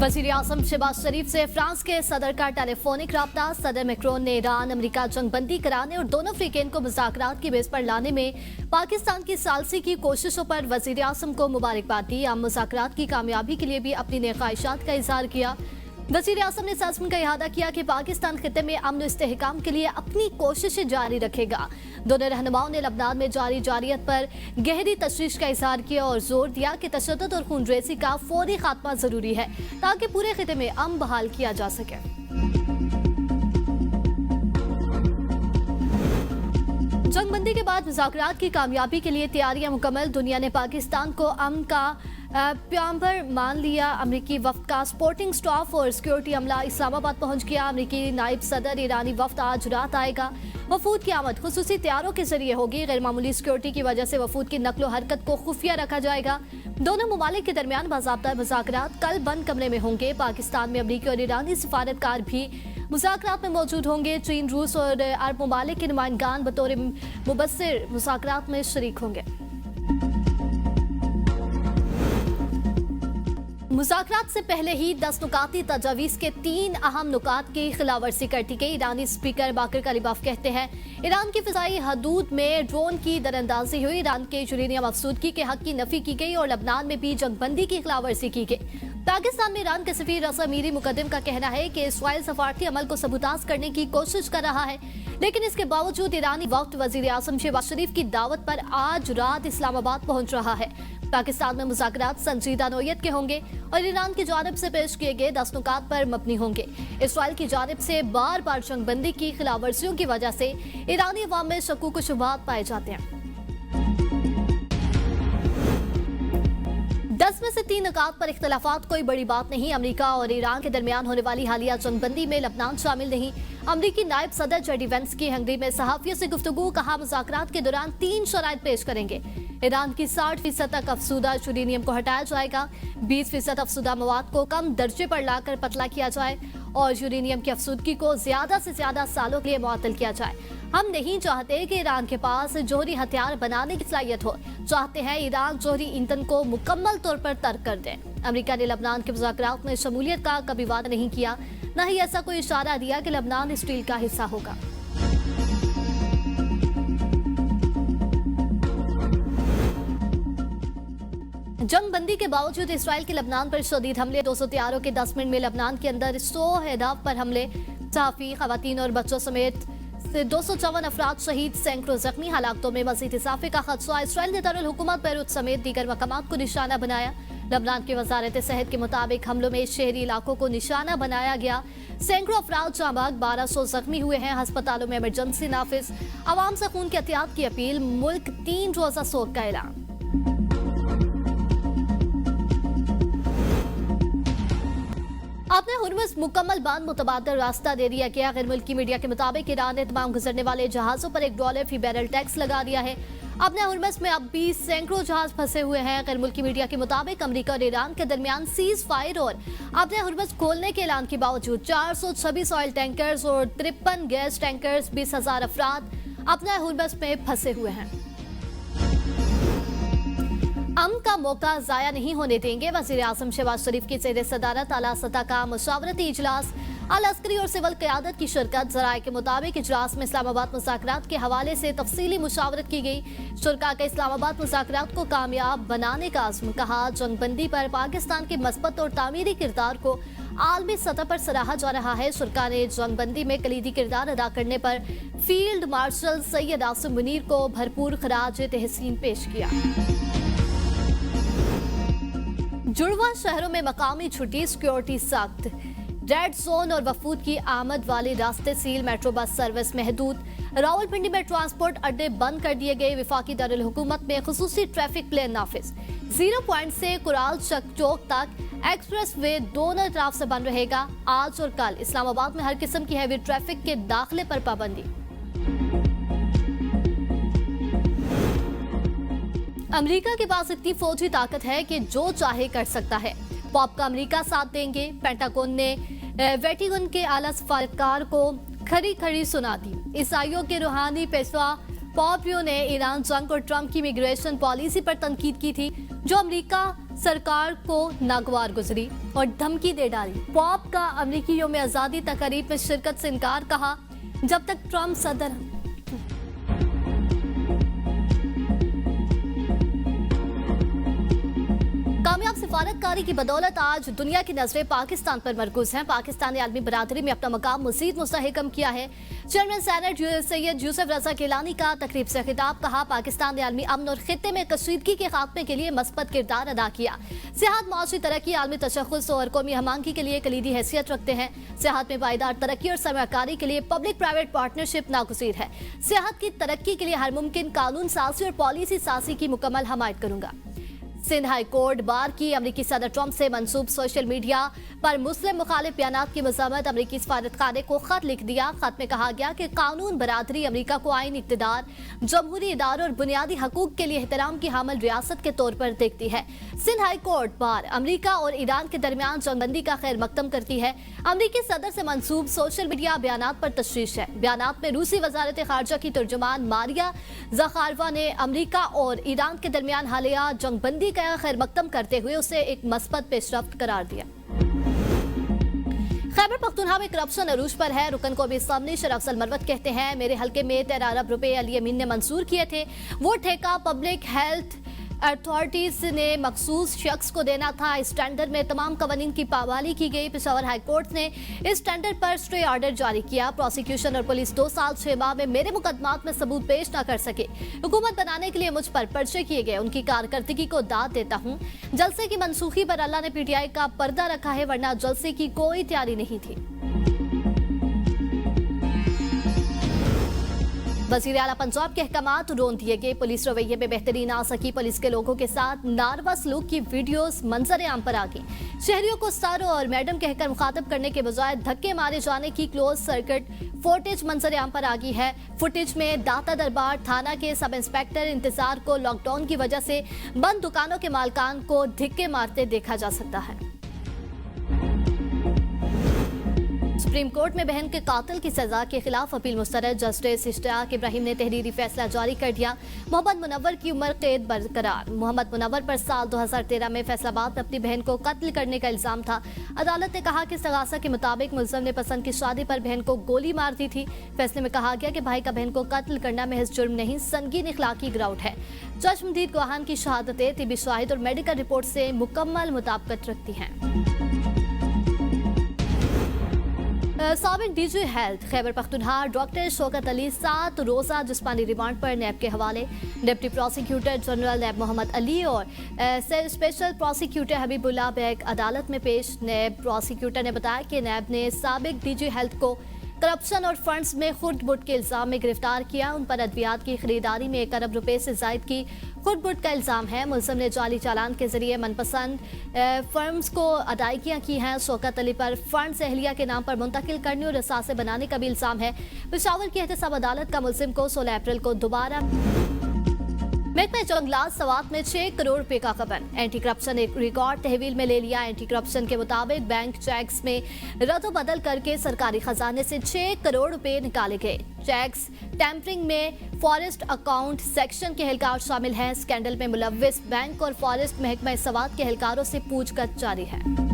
वज़ीर-ए-आज़म शहबाज शरीफ से फ्रांस के सदर का टेलीफोनिक राब्ता। सदर मैक्रोन ने ईरान अमेरिका जंगबंदी कराने और दोनों फ्रीकेन को मुज़ाकरात की बेस पर लाने में पाकिस्तान की सालसी की कोशिशों पर वज़ीर-ए-आज़म को मुबारकबाद दी। हम मुज़ाकरात की कामयाबी के लिए भी अपनी नई ख्वाहिशात का इजहार किया। वज़ीर-ए-आज़म ने साज़मन का इहादा किया कि पाकिस्तान खित्ते में अमन इस्तेहकाम के लिए अपनी कोशिशें जारी रखेगा। दोनों रहनुमाओं ने लबनान में जारी जारियत पर गहरी तशवीश का इजहार किया और जोर दिया कि तशद्दुद और खूनरेज़ी का फौरी खात्मा जरूरी है ताकि पूरे खित्ते में अमन बहाल किया जा सके। जंगबंदी के बाद मुज़ाकरात की कामयाबी के लिए तैयारियां मुकम्मल। दुनिया ने पाकिस्तान को अमन का प्याम्बर मान लिया। अमरीकी वफ्द का स्पोर्टिंग स्टाफ और सिक्योरिटी अमला इस्लामाबाद पहुंच गया। अमरीकी नायब सदर ईरानी वफ्द आज रात आएगा। वफूद की आमद खुसूसी तैयारों के जरिए होगी। गैर मामूली सिक्योरिटी की वजह से वफूद की नकलो हरकत को खुफिया रखा जाएगा। दोनों ममालिक के दरमियान बाज़ाब्ता मुज़ाकरात कल बंद कमरे में होंगे। पाकिस्तान में अमरीकी और ईरानी सिफारतकार भी मुज़ाकरात में मौजूद होंगे। चीन, रूस और अरब ममालिक के नुमाइंदगान बतौर मुबस्सिर मुज़ाकरात में शरीक होंगे। मुज़ाकरात से पहले ही 10 नुकाती तजावीज़ के 3 अहम नुकात की खिलाफवर्जी कर दी गई। ईरानी स्पीकर बाकर कलीबाफ कहते हैं ईरान की फ़िज़ाई हदूद में ड्रोन की दरअंदाजी हुई, ईरान के यूरेनियम अफसूदगी के हक की नफी की गई और लबनान में भी जंगबंदी की खिलाफवर्जी की गई। पाकिस्तान में ईरान के सफीर रज़ा मीरी मुकद्दम का कहना है कि इसराइल सफारती अमल को सबूताज करने की कोशिश कर रहा है, लेकिन इसके बावजूद ईरानी वक्त वज़ीर-ए-आज़म शहबाज शरीफ की दावत पर आज रात इस्लामाबाद पहुंच रहा है। पाकिस्तान में मुज़ाकरात संजीदा नौयत के होंगे और ईरान की जानिब से पेश किए गए 10 नुकात पर मबनी होंगे। इसराइल की जानिब से बार बार जंगबंदी की खिलाफवर्जियों की वजह से ईरानी अवाम में शक्कू व शुबहात पाए जाते हैं। 10 में से 3 नुकात पर इख्तलाफात कोई बड़ी बात नहीं। अमेरिका और ईरान के दरमियान होने वाली हालिया जंगबंदी में लबनान शामिल नहीं। अमरीकी नायब सदर जेडी वेंस की हंगरी में सहाफियों से गुफ्तगू, कहा मुज़ाकरात के दौरान 3 शराइत पेश करेंगे। ईरान की 60% तक अफसूदा यूरेनियम को हटाया जाएगा, 20% अफसूदा मवाद को कम दर्जे पर लाकर पतला किया जाए और यूरेनियम की अफसूदगी को ज्यादा से ज्यादा सालों के लिए मुअत्तल किया जाए। हम नहीं चाहते कि ईरान के पास जोहरी हथियार बनाने की सलाहियत हो, चाहते हैं ईरान जोहरी ईंधन को मुकम्मल तौर पर तर्क कर दे। अमेरिका ने लबनान के मुज़ाकरात में शमूलियत का कभी वादा नहीं किया, न ही ऐसा कोई इशारा दिया कि लबनान इस डील का हिस्सा होगा। जंगबंदी के बावजूद इसराइल के लबनान पर शदीद हमले, 200 तैयारों के 10 मिनट में लबनान के अंदर 100 अहदाफ पर हमले, सहाफ़ी, खवातीन और बच्चों समेत 254 अफराद शहीद, सैकड़ों जख्मी। हलाकतों में मज़ीद इजाफे का खदशा। इसराइल ने दारुल हुकूमत बैरूत समेत दीगर मकामात को निशाना बनाया। लबनान की वजारत सेहत के मुताबिक हमलों में शहरी इलाकों को निशाना बनाया गया। सैकड़ों अफराद जाबाग, 1200 जख्मी हुए हैं। अस्पतालों में इमरजेंसी नाफिज, अवाम से खून की एहतियात की अपील, मुल्क 3 रोज़ा सोग का ऐलान। आपने हुर्मुज़ मुकम्मल बांध मुतबादल रास्ता दे दिया गया। गैर मुल्की मीडिया के मुताबिक ईरान ने तमाम गुजरने वाले जहाजों पर $1 फी बैरल टैक्स लगा दिया है। अपने हुर्मुज़ में अब भी सैकड़ों जहाज फंसे हुए हैं। गैर मुल्की मीडिया के मुताबिक अमेरिका और ईरान के दरमियान सीज फायर और अपने हुर्मुज़ खोलने के ऐलान के बावजूद 426 ऑयल टैंकर्स और 53 गैस टैंकर्स, 20,000 अफराद अपने हुर्मुज़ में फंसे हुए हैं। अमन का मौका जाया नहीं होने देंगे। वज़ीर-ए-आज़म शहबाज शरीफ की ज़ेर सदारत आला सतह का मशावरती इजलास, अल अस्करी और सिविल क़यादत की शिरकत। ज़राए के मुताबिक इजलास में इस्लामाबाद मुज़ाकरात के हवाले से तफसीली मुशावरत की गई। शुरका के इस्लामाबाद मुज़ाकरात को कामयाब बनाने का अज़्म, कहा जंगबंदी पर पाकिस्तान के मस्बत और तामीरी किरदार को आलमी सतह पर सराहा जा रहा है। शुरका ने जंगबंदी में कलीदी किरदार अदा करने पर फील्ड मार्शल सैयद आसिम मुनीर को भरपूर खराज तहसीन पेश किया। जुड़वा शहरों में मकामी छुट्टी, सिक्योरिटी सख्त, रेड जोन और वफूद की आमद वाले रास्ते सील, मेट्रो बस सर्विस महदूद। रावलपिंडी में ट्रांसपोर्ट अड्डे बंद कर दिए गए। विफाकी दारुल हुकूमत में खुसूसी ट्रैफिक प्लेन नाफिज। 0 पॉइंट से कुराल चौक तक एक्सप्रेस वे दोनों तरफ से बंद रहेगा। आज और कल इस्लामाबाद में हर किस्म की हैवी ट्रैफिक के दाखिले पर पाबंदी। अमेरिका के पास इतनी फौजी ताकत है कि जो चाहे कर सकता है। पॉप का अमेरिका साथ देंगे। पेंटागन ने वेटिकन के आला सफारतकार को खरी खरी सुना दी। ईसाइयों के रूहानी पेशवा पॉप ने ईरान जंग और ट्रंप की इमिग्रेशन पॉलिसी पर तनकीद की थी। जो अमेरिका सरकार को नागवार गुजरी और धमकी दे डाली। पॉप का अमेरिकी यौम आज़ादी तकरीब में शिरकत से इनकार, कहा जब तक ट्रंप सदर। कामयाब सिफारतकारी की बदौलत आज दुनिया की नजरें पाकिस्तान पर मरकूज हैं। पाकिस्तान ने आलमी बरादरी में अपना मकाम मजीद मुस्तहकम किया है। चेयरमैन सेनेट सैयद यूसुफ रजा गिलानी का तकरीब से खिताब, कहा पाकिस्तान ने आलमी अमन और खित्ते में कशीदगी के खात्मे के लिए मस्बत किरदार अदा किया। सियाहत माशी तरक्की आलमी तशख़्ख़ुस और कौमी हमांगी के लिए कलीदी हैसियत रखते हैं। सियाहत में पायदार तरक्की और सरमाकारी के लिए पब्लिक प्राइवेट पार्टनरशिप नागुज़ीर है। सियाहत की तरक्की के लिए हर मुमकिन कानून साजी और पॉलिसी साजी की मुकम्मल हमायत करूंगा। सिंध हाई कोर्ट बार की अमेरिकी सदर ट्रंप से मंसूब सोशल मीडिया पर मुस्लिम मुखालिफ बयानात की मज़म्मत, अमेरिकी सफारतखाने को खत लिख दिया। खत में कहा गया कि कानून बरादरी अमेरिका को आईनी इक़्तिदार, जमहूरी इदारों और बुनियादी हकूक के लिए एहतराम की हामिल रियासत के तौर पर देखती है। Sindh high court bar America और ईरान के दरमियान जंगबंदी का खैर मकदम करती है। अमेरिकी सदर से मंसूब सोशल मीडिया बयानात पर तशवीश है। बयानात में रूसी वज़ारत ख़ारजा की तर्जुमान मारिया ज़खारवा ने अमेरिका और ईरान के दरमियान हालिया जंगबंदी का खैर मकदम करते हुए उसे एक मस्बत पेशरफ्त करार दिया। खैबर पख्तूनख्वा में करप्शन अरूज पर है। रुकन को भी सामने शराफजल मरवत कहते हैं, मेरे हल्के में 13 अरब रुपए अली अमीन ने मंजूर किए थे। वो ठेका पब्लिक हेल्थ अथॉरिटीज ने मखसूस शख्स को देना था। इस टेंडर में तमाम कवानीन की पाबंदी की गई। पेशावर हाई कोर्ट ने इस टेंडर पर स्टे ऑर्डर जारी किया। प्रोसिक्यूशन और पुलिस 2 साल 6 माह में मेरे मुकदमात में सबूत पेश न कर सके। हुकूमत बनाने के लिए मुझ पर पर्चे किए गए। उनकी कारकर्दगी को दाद देता हूँ। जलसे की मनसूखी पर अल्लाह ने PTI का पर्दा रखा है, वरना जलसे की कोई तैयारी नहीं थी। वज़ीर आला पंजाब के अहकामात रोन दिए गए। पुलिस रवैये में बेहतरी आ सकी। पुलिस के लोगों के साथ नारवा सलूक की वीडियोस मंजर आम पर आ गई। शहरियों को सर और मैडम कहकर मुखातब करने के बजाय धक्के मारे जाने की क्लोज सर्किट फुटेज मंजर आम पर आ गई है। फुटेज में दाता दरबार थाना के सब इंस्पेक्टर इंतजार को लॉकडाउन की वजह से बंद दुकानों के मालकान को धिक्के मारते देखा जा सकता है। सुप्रीम कोर्ट में बहन के कातिल की सजा के खिलाफ अपील मुस्तरद। जस्टिस इश्तियाक इब्राहिम ने तहरीरी फैसला जारी कर दिया। मोहम्मद मुनव्वर की उम्र कैद बरकरार। मोहम्मद मुनव्वर पर साल 2013 में फैसलाबाद में अपनी बहन को कत्ल करने का इल्जाम था। अदालत ने कहा कि इस्तगासा के मुताबिक मुलजिम ने पसंद की शादी पर बहन को गोली मार दी थी। फैसले में कहा गया कि भाई का बहन को कत्ल करना महज जुर्म नहीं, संगीन इखलाकी ग्राउंड है। जज मजीद गवाहान की शहादतें तिबी शाहिद और मेडिकल रिपोर्ट से मुकम्मल मुताबिकत रखती हैं। साबिक DG health Khyber Pakhtunkhwa doctor Shaukat Ali 7 रोज़ा जिस्मानी रिमांड पर नैब के हवाले। डिप्टी प्रोसिक्यूटर जनरल नैब मोहम्मद अली और स्पेशल प्रोसिक्यूटर हबीबुल्लाह बेग अदालत में पेश। नैब प्रोसिक्यूटर ने बताया कि नैब ने साबिक DG हेल्थ को करप्शन और फंड्स में खुर्द-बुर्द के इल्जाम में गिरफ्तार किया। उन पर अद्वियात की खरीदारी में 1 अरब रुपए से जायद की खुर्द-बुर्द का इल्जाम है। मुलजिम ने जाली चालान के जरिए मनपसंद फर्म्स को अदायगियां की हैं। शौकत अली पर फंड्स अहलिया के नाम पर मुंतकिल करने और असासे बनाने का भी इल्जाम है। पेशावर की एहतसाब अदालत का मुलजिम को 16 अप्रैल को दोबारा महकमा जंगलात सवात में 6 करोड़ रुपए का गबन। एंटी करप्शन एक रिकॉर्ड तहवील में ले लिया। एंटी करप्शन के मुताबिक बैंक चेक्स में रद्द-बदल करके सरकारी खजाने से 6 करोड़ रुपए निकाले गए। चेक्स टैंपरिंग में फॉरेस्ट अकाउंट सेक्शन के एहलकार शामिल हैं। स्कैंडल में मुलव्विस बैंक और फॉरेस्ट महकमा सवात के एहलकारों से पूछताछ जारी है।